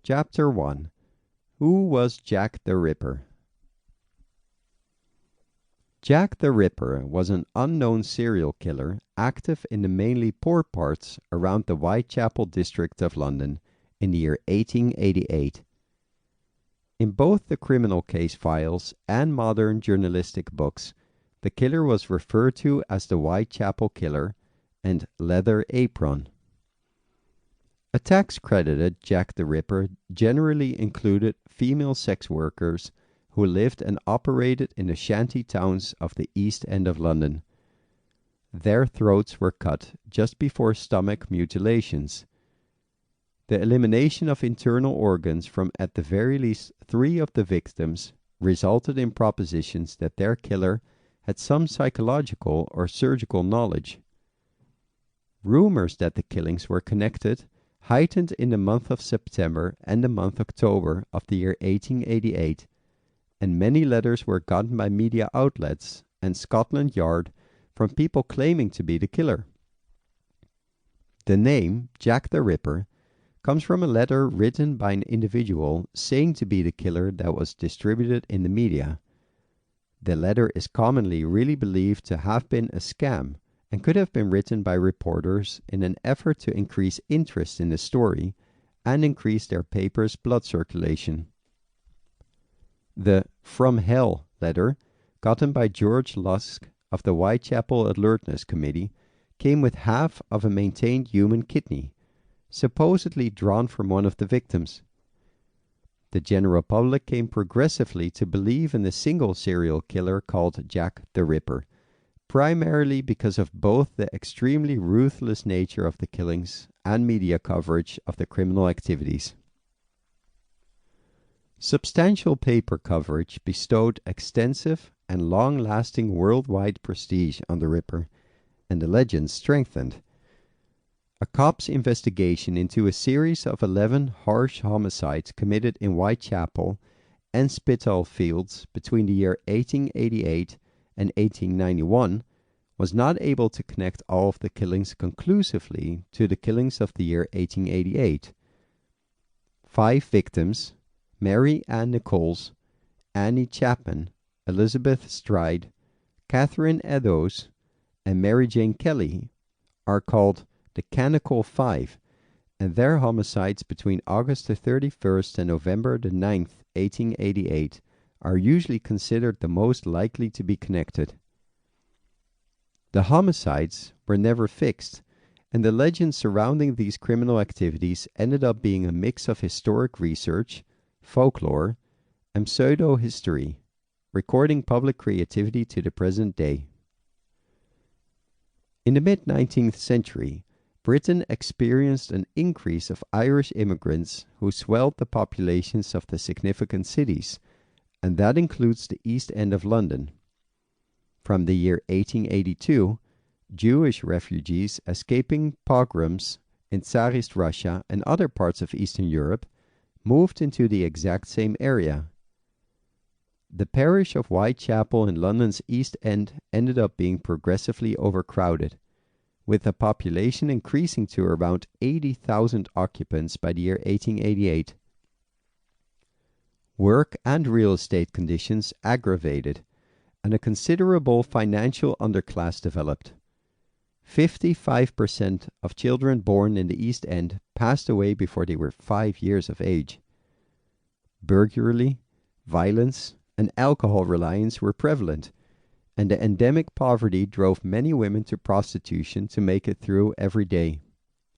Chapter 1. Who was Jack the Ripper? Jack the Ripper was an unknown serial killer active in the mainly poor parts around the Whitechapel district of London in the year 1888. In both the criminal case files and modern journalistic books, the killer was referred to as the Whitechapel Killer and Leather Apron. Attacks credited Jack the Ripper generally included female sex workers who lived and operated in the shanty towns of the East End of London. Their throats were cut just before stomach mutilations. The elimination of internal organs from at the very least 3 of the victims resulted in propositions that their killer had some psychological or surgical knowledge. Rumors that the killings were connected heightened in the month of September and the month October of the year 1888, and many letters were gotten by media outlets and Scotland Yard from people claiming to be the killer. The name Jack the Ripper comes from a letter written by an individual saying to be the killer that was distributed in the media. The letter is commonly really believed to have been a scam and could have been written by reporters in an effort to increase interest in the story and increase their paper's blood circulation. The From Hell letter, gotten by George Lusk of the Whitechapel Alertness Committee, came with half of a maintained human kidney, supposedly drawn from one of the victims. The general public came progressively to believe in the single serial killer called Jack the Ripper, primarily because of both the extremely ruthless nature of the killings and media coverage of the criminal activities. Substantial paper coverage bestowed extensive and long-lasting worldwide prestige on the Ripper, and the legend strengthened. A cop's investigation into a series of 11 harsh homicides committed in Whitechapel and Spitalfields between the year 1888 and 1891 was not able to connect all of the killings conclusively to the killings of the year 1888. 5 victims, Mary Ann Nichols, Annie Chapman, Elizabeth Stride, Catherine Eddowes, and Mary Jane Kelly, are called the Canonical 5, and their homicides between August the 31st and November the 9th, 1888, are usually considered the most likely to be connected. The homicides were never fixed, and the legends surrounding these criminal activities ended up being a mix of historic research, folklore, and pseudo-history, recording public creativity to the present day. In the mid-19th century, Britain experienced an increase of Irish immigrants who swelled the populations of the significant cities, and that includes the East End of London. From the year 1882, Jewish refugees escaping pogroms in Tsarist Russia and other parts of Eastern Europe moved into the exact same area. The parish of Whitechapel in London's East End ended up being progressively overcrowded, with the population increasing to around 80,000 occupants by the year 1888. Work and real estate conditions aggravated, and a considerable financial underclass developed. 55% of children born in the East End passed away before they were 5 years of age. Burglary, violence, and alcohol reliance were prevalent, and the endemic poverty drove many women to prostitution to make it through every day.